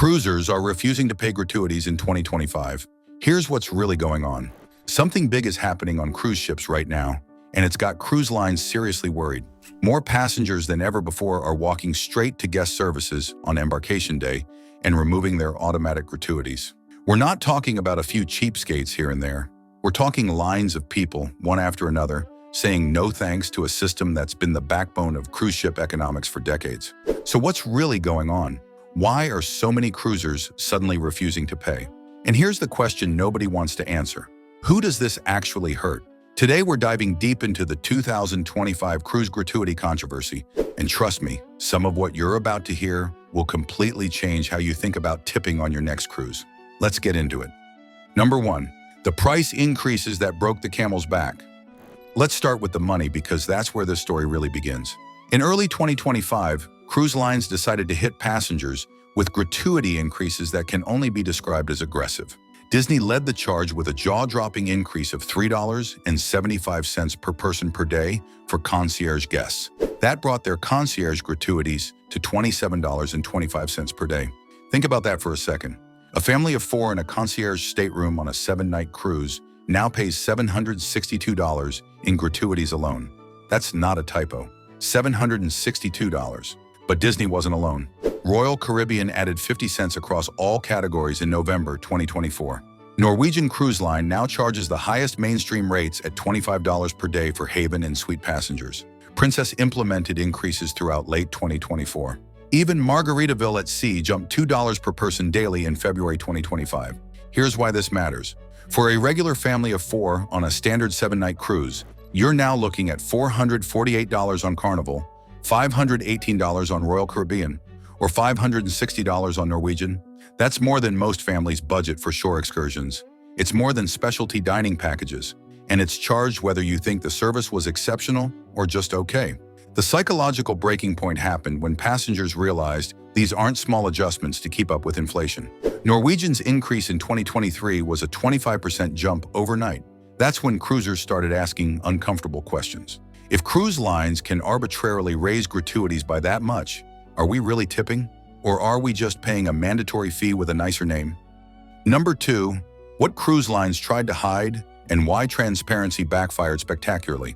Cruisers are refusing to pay gratuities in 2025. Here's what's really going on. Something big is happening on cruise ships right now, and it's got cruise lines seriously worried. More passengers than ever before are walking straight to guest services on embarkation day and removing their automatic gratuities. We're not talking about a few cheapskates here and there. We're talking lines of people, one after another, saying no thanks to a system that's been the backbone of cruise ship economics for decades. So what's really going on? Why are so many cruisers suddenly refusing to pay? And here's the question nobody wants to answer. Who does this actually hurt? Today we're diving deep into the 2025 cruise gratuity controversy, and trust me, some of what you're about to hear will completely change how you think about tipping on your next cruise. Let's get into it. Number 1, the price increases that broke the camel's back. Let's start with the money because that's where this story really begins. In early 2025, cruise lines decided to hit passengers with gratuity increases that can only be described as aggressive. Disney led the charge with a jaw-dropping increase of $3.75 per person per day for concierge guests. That brought their concierge gratuities to $27.25 per day. Think about that for a second. A family of 4 in a concierge stateroom on a 7-night cruise now pays $762 in gratuities alone. That's not a typo. $762. But Disney wasn't alone. Royal Caribbean added 50 cents across all categories in November 2024. Norwegian Cruise Line now charges the highest mainstream rates at $25 per day for Haven and Suite passengers. Princess implemented increases throughout late 2024. Even Margaritaville at Sea jumped $2 per person daily in February 2025. Here's why this matters. For a regular family of 4 on a standard 7-night cruise, you're now looking at $448 on Carnival, $518 on Royal Caribbean, or $560 on Norwegian. That's more than most families budget for shore excursions. It's more than specialty dining packages, and it's charged whether you think the service was exceptional or just okay. The psychological breaking point happened when passengers realized these aren't small adjustments to keep up with inflation. Norwegian's increase in 2023 was a 25% jump overnight. That's when cruisers started asking uncomfortable questions. If cruise lines can arbitrarily raise gratuities by that much, are we really tipping? Or are we just paying a mandatory fee with a nicer name? Number 2, what cruise lines tried to hide and why transparency backfired spectacularly.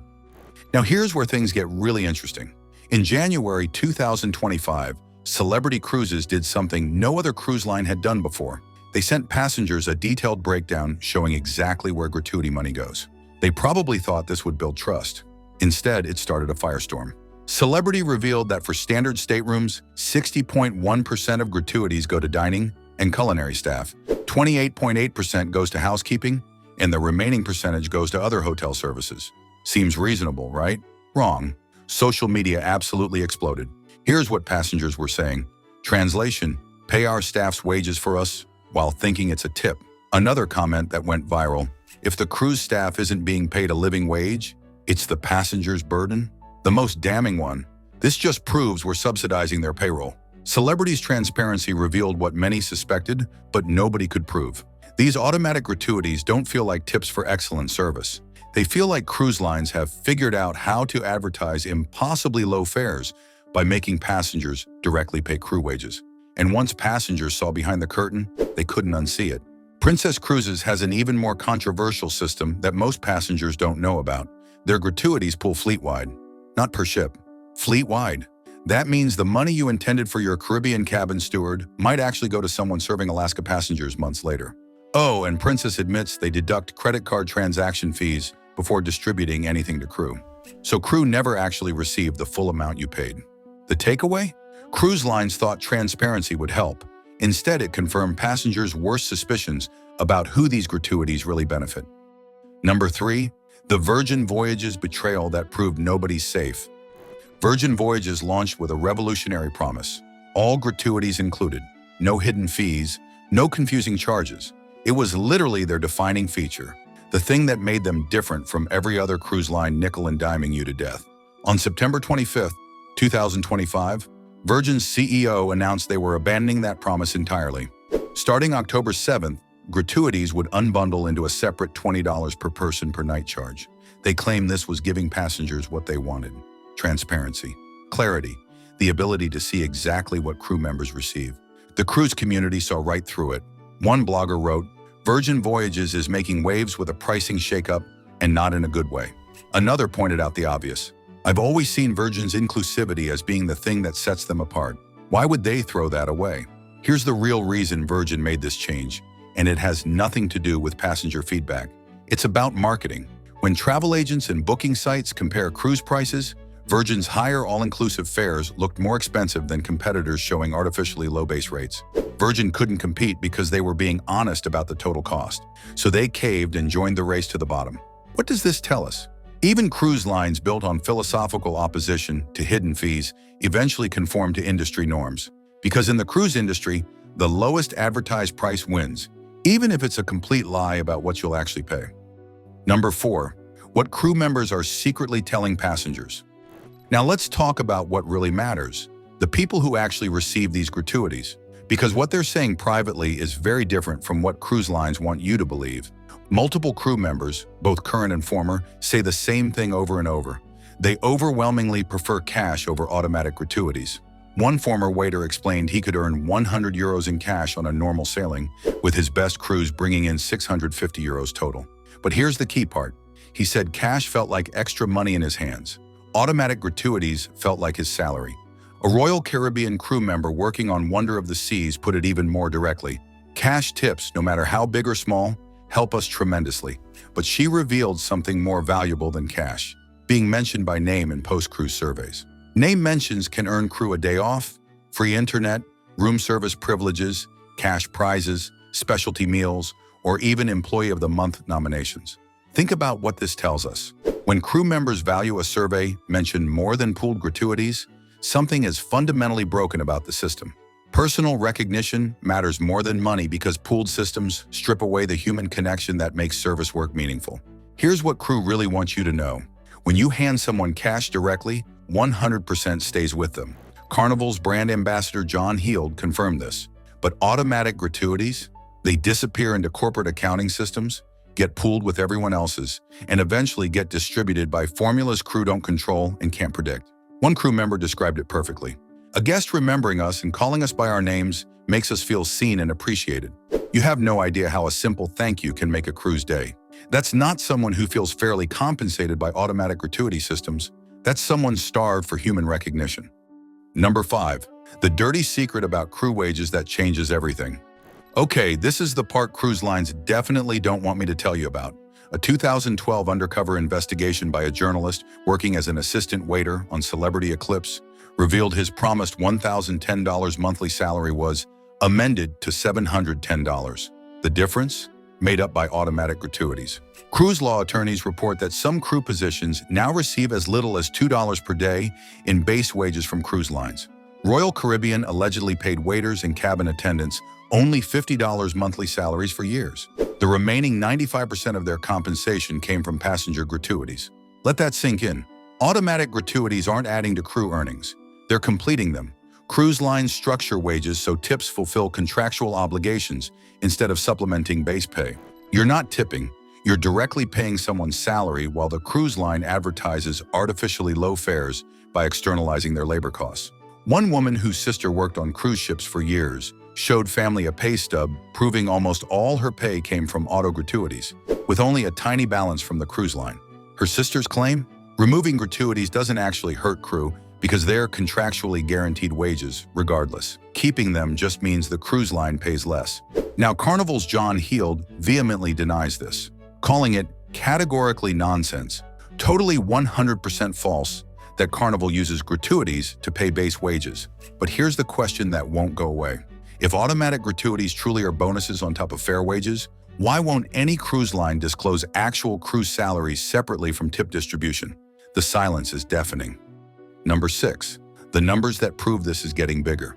Now here's where things get really interesting. In January 2025, Celebrity Cruises did something no other cruise line had done before. They sent passengers a detailed breakdown showing exactly where gratuity money goes. They probably thought this would build trust. Instead, it started a firestorm. Celebrity revealed that for standard staterooms, 60.1% of gratuities go to dining and culinary staff, 28.8% goes to housekeeping, and the remaining percentage goes to other hotel services. Seems reasonable, right? Wrong. Social media absolutely exploded. Here's what passengers were saying. Translation: pay our staff's wages for us while thinking it's a tip. Another comment that went viral: if the cruise staff isn't being paid a living wage, it's the passenger's burden. The most damning one: this just proves we're subsidizing their payroll. Celebrity's transparency revealed what many suspected, but nobody could prove. These automatic gratuities don't feel like tips for excellent service. They feel like cruise lines have figured out how to advertise impossibly low fares by making passengers directly pay crew wages. And once passengers saw behind the curtain, they couldn't unsee it. Princess Cruises has an even more controversial system that most passengers don't know about. Their gratuities pull fleet-wide, not per ship, fleet-wide. That means the money you intended for your Caribbean cabin steward might actually go to someone serving Alaska passengers months later. Oh, and Princess admits they deduct credit card transaction fees before distributing anything to crew. So crew never actually received the full amount you paid. The takeaway? Cruise lines thought transparency would help. Instead, it confirmed passengers' worst suspicions about who these gratuities really benefit. Number 3, the Virgin Voyages betrayal that proved nobody's safe. Virgin Voyages launched with a revolutionary promise. All gratuities included, no hidden fees, no confusing charges. It was literally their defining feature, the thing that made them different from every other cruise line nickel and diming you to death. On September 25th, 2025, Virgin's CEO announced they were abandoning that promise entirely. Starting October 7th, gratuities would unbundle into a separate $20 per person per night charge. They claimed this was giving passengers what they wanted: transparency, clarity, the ability to see exactly what crew members receive. The cruise community saw right through it. One blogger wrote, "Virgin Voyages is making waves with a pricing shakeup, and not in a good way." Another pointed out the obvious. "I've always seen Virgin's inclusivity as being the thing that sets them apart. Why would they throw that away?" Here's the real reason Virgin made this change, and it has nothing to do with passenger feedback. It's about marketing. When travel agents and booking sites compare cruise prices, Virgin's higher all-inclusive fares looked more expensive than competitors showing artificially low base rates. Virgin couldn't compete because they were being honest about the total cost, so they caved and joined the race to the bottom. What does this tell us? Even cruise lines built on philosophical opposition to hidden fees eventually conform to industry norms. Because in the cruise industry, the lowest advertised price wins, even if it's a complete lie about what you'll actually pay. Number 4. What crew members are secretly telling passengers. Now let's talk about what really matters, the people who actually receive these gratuities. Because what they're saying privately is very different from what cruise lines want you to believe. Multiple crew members, both current and former, say the same thing over and over. They overwhelmingly prefer cash over automatic gratuities. One former waiter explained he could earn 100 euros in cash on a normal sailing, with his best cruise bringing in 650 euros total. But here's the key part. He said cash felt like extra money in his hands. Automatic gratuities felt like his salary. A Royal Caribbean crew member working on Wonder of the Seas put it even more directly. "Cash tips, no matter how big or small, help us tremendously." But she revealed something more valuable than cash, being mentioned by name in post-cruise surveys. Name mentions can earn crew a day off, free internet, room service privileges, cash prizes, specialty meals, or even Employee of the Month nominations. Think about what this tells us. When crew members value a survey mention more than pooled gratuities, something is fundamentally broken about the system. Personal recognition matters more than money because pooled systems strip away the human connection that makes service work meaningful. Here's what crew really wants you to know. When you hand someone cash directly, 100% stays with them. Carnival's brand ambassador John Heald confirmed this. But automatic gratuities, they disappear into corporate accounting systems, get pooled with everyone else's, and eventually get distributed by formulas crew don't control and can't predict. One crew member described it perfectly. "A guest remembering us and calling us by our names makes us feel seen and appreciated. You have no idea how a simple thank you can make a cruise day." That's not someone who feels fairly compensated by automatic gratuity systems. That's someone starved for human recognition. Number 5. The dirty secret about crew wages that changes everything. Okay, this is the part cruise lines definitely don't want me to tell you about. A 2012 undercover investigation by a journalist working as an assistant waiter on Celebrity Eclipse revealed his promised $1,010 monthly salary was amended to $710. The difference? Made up by automatic gratuities. Cruise law attorneys report that some crew positions now receive as little as $2 per day in base wages from cruise lines. Royal Caribbean allegedly paid waiters and cabin attendants only $50 monthly salaries for years. The remaining 95% of their compensation came from passenger gratuities. Let that sink in. Automatic gratuities aren't adding to crew earnings. They're completing them. Cruise lines structure wages so tips fulfill contractual obligations instead of supplementing base pay. You're not tipping. You're directly paying someone's salary while the cruise line advertises artificially low fares by externalizing their labor costs. One woman whose sister worked on cruise ships for years showed family a pay stub proving almost all her pay came from auto gratuities, with only a tiny balance from the cruise line. Her sister's claim? Removing gratuities doesn't actually hurt crew because they're contractually guaranteed wages regardless. Keeping them just means the cruise line pays less. Now, Carnival's John Heald vehemently denies this, calling it categorically nonsense, totally 100% false that Carnival uses gratuities to pay base wages. But here's the question that won't go away. If automatic gratuities truly are bonuses on top of fair wages, why won't any cruise line disclose actual cruise salaries separately from tip distribution? The silence is deafening. Number 6. The numbers that prove this is getting bigger.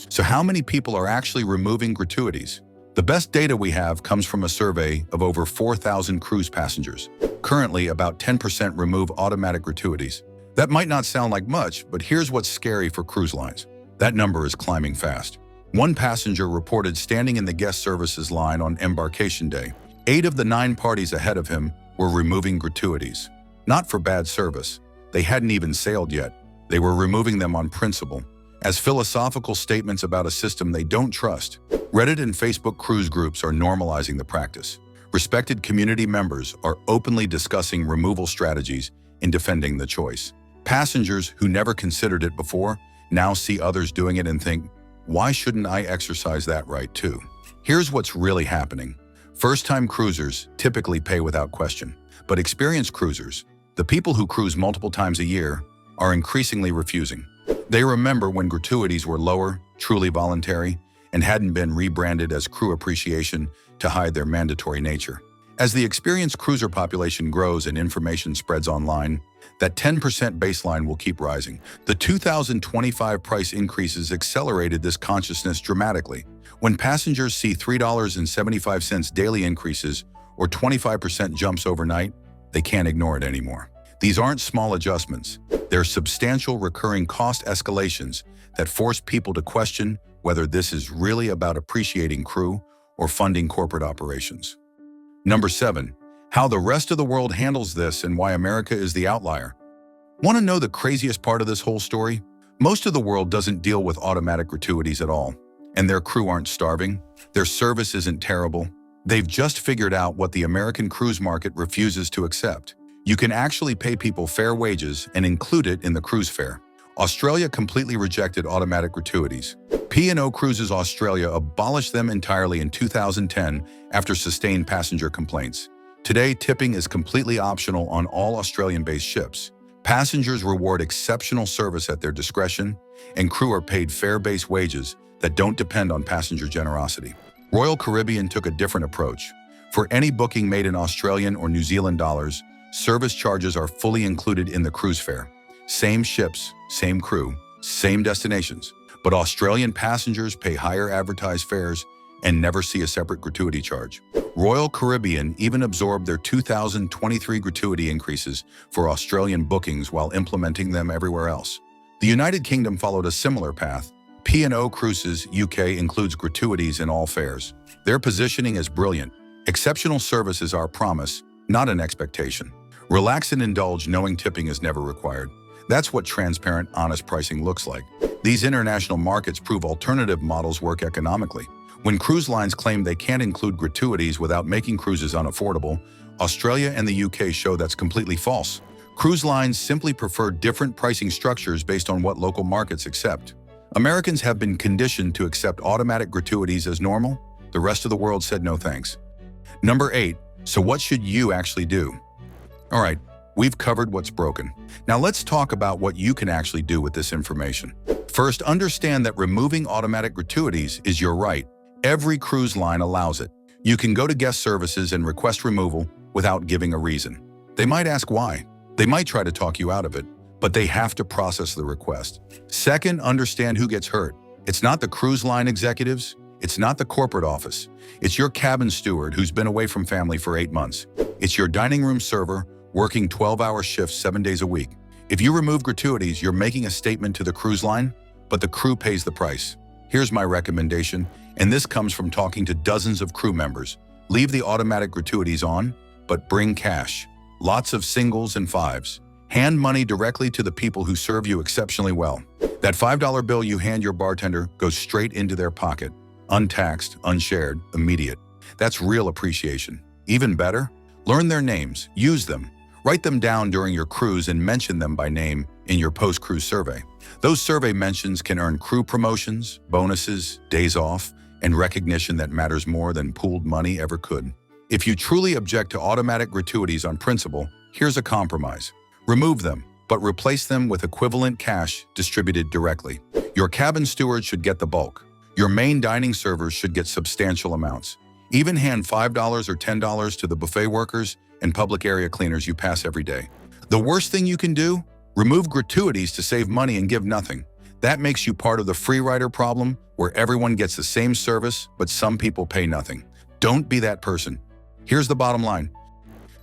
So how many people are actually removing gratuities? The best data we have comes from a survey of over 4,000 cruise passengers. Currently, about 10% remove automatic gratuities. That might not sound like much, but here's what's scary for cruise lines. That number is climbing fast. One passenger reported standing in the guest services line on embarkation day. 8 of the 9 parties ahead of him were removing gratuities. Not for bad service. They hadn't even sailed yet. They were removing them on principle. as philosophical statements about a system they don't trust. Reddit and Facebook cruise groups are normalizing the practice. Respected community members are openly discussing removal strategies and defending the choice. Passengers who never considered it before now see others doing it and think, why shouldn't I exercise that right too? Here's what's really happening. First-time cruisers typically pay without question, but experienced cruisers, the people who cruise multiple times a year, are increasingly refusing. They remember when gratuities were lower, truly voluntary, and hadn't been rebranded as crew appreciation to hide their mandatory nature. As the experienced cruiser population grows and information spreads online, that 10% baseline will keep rising. The 2025 price increases accelerated this consciousness dramatically. When passengers see $3.75 daily increases or 25% jumps overnight, they can't ignore it anymore. These aren't small adjustments. They're substantial recurring cost escalations that force people to question whether this is really about appreciating crew or funding corporate operations. Number 7. How the rest of the world handles this and why America is the outlier. Want to know the craziest part of this whole story? Most of the world doesn't deal with automatic gratuities at all, and their crew aren't starving. Their service isn't terrible. They've just figured out what the American cruise market refuses to accept. You can actually pay people fair wages and include it in the cruise fare. Australia completely rejected automatic gratuities. P&O Cruises Australia abolished them entirely in 2010 after sustained passenger complaints. Today, tipping is completely optional on all Australian-based ships. Passengers reward exceptional service at their discretion, and crew are paid fair-based wages that don't depend on passenger generosity. Royal Caribbean took a different approach. For any booking made in Australian or New Zealand dollars, service charges are fully included in the cruise fare. Same ships, same crew, same destinations. But Australian passengers pay higher advertised fares and never see a separate gratuity charge. Royal Caribbean even absorbed their 2023 gratuity increases for Australian bookings while implementing them everywhere else. The United Kingdom followed a similar path. P&O Cruises UK includes gratuities in all fares. Their positioning is brilliant. Exceptional service is our promise, not an expectation. Relax and indulge knowing tipping is never required. That's what transparent, honest pricing looks like. These international markets prove alternative models work economically. When cruise lines claim they can't include gratuities without making cruises unaffordable, Australia and the UK show that's completely false. Cruise lines simply prefer different pricing structures based on what local markets accept. Americans have been conditioned to accept automatic gratuities as normal. The rest of the world said no thanks. Number 8. So what should you actually do? All right, we've covered what's broken. Now let's talk about what you can actually do with this information. First, understand that removing automatic gratuities is your right. Every cruise line allows it. You can go to guest services and request removal without giving a reason. They might ask why. They might try to talk you out of it, but they have to process the request. Second, understand who gets hurt. It's not the cruise line executives. It's not the corporate office. It's your cabin steward who's been away from family for 8 months. It's your dining room server working 12-hour shifts 7 days a week. If you remove gratuities, you're making a statement to the cruise line, but the crew pays the price. Here's my recommendation, and this comes from talking to dozens of crew members. Leave the automatic gratuities on, but bring cash. Lots of singles and fives. Hand money directly to the people who serve you exceptionally well. That $5 bill you hand your bartender goes straight into their pocket. Untaxed, unshared, immediate. That's real appreciation. Even better, learn their names, use them. Write them down during your cruise and mention them by name in your post-cruise survey. Those survey mentions can earn crew promotions, bonuses, days off, and recognition that matters more than pooled money ever could. If you truly object to automatic gratuities on principle, here's a compromise. Remove them, but replace them with equivalent cash distributed directly. Your cabin steward should get the bulk. Your main dining servers should get substantial amounts. Even hand $5 or $10 to the buffet workers and public area cleaners you pass every day. The worst thing you can do? Remove gratuities to save money and give nothing. That makes you part of the free rider problem where everyone gets the same service, but some people pay nothing. Don't be that person. Here's the bottom line.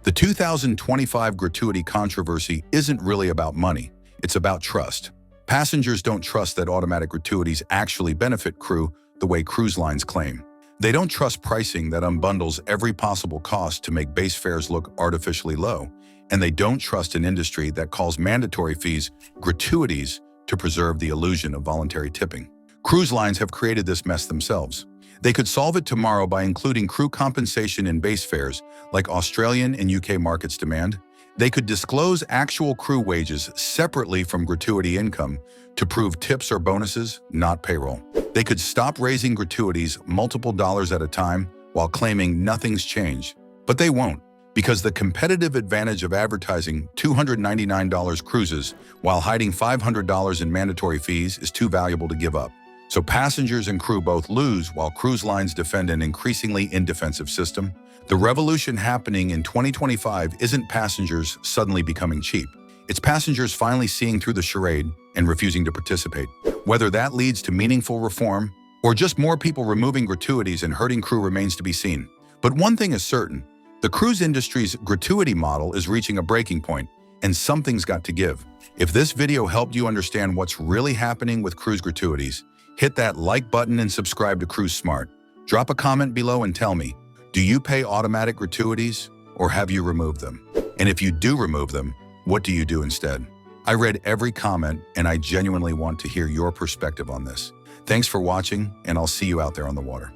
The 2025 gratuity controversy isn't really about money. It's about trust. Passengers don't trust that automatic gratuities actually benefit crew the way cruise lines claim. They don't trust pricing that unbundles every possible cost to make base fares look artificially low, and they don't trust an industry that calls mandatory fees gratuities to preserve the illusion of voluntary tipping. Cruise lines have created this mess themselves. They could solve it tomorrow by including crew compensation in base fares, like Australian and UK markets demand. They could disclose actual crew wages separately from gratuity income to prove tips or bonuses, not payroll. They could stop raising gratuities multiple dollars at a time while claiming nothing's changed. But they won't, because the competitive advantage of advertising $299 cruises while hiding $500 in mandatory fees is too valuable to give up. So passengers and crew both lose while cruise lines defend an increasingly indefensive system. The revolution happening in 2025 isn't passengers suddenly becoming cheap. It's passengers finally seeing through the charade and refusing to participate. Whether that leads to meaningful reform or just more people removing gratuities and hurting crew remains to be seen. But one thing is certain, the cruise industry's gratuity model is reaching a breaking point, and something's got to give. If this video helped you understand what's really happening with cruise gratuities, hit that like button and subscribe to Cruise Smart. Drop a comment below and tell me, do you pay automatic gratuities or have you removed them? And if you do remove them, what do you do instead? I read every comment and I genuinely want to hear your perspective on this. Thanks for watching, and I'll see you out there on the water.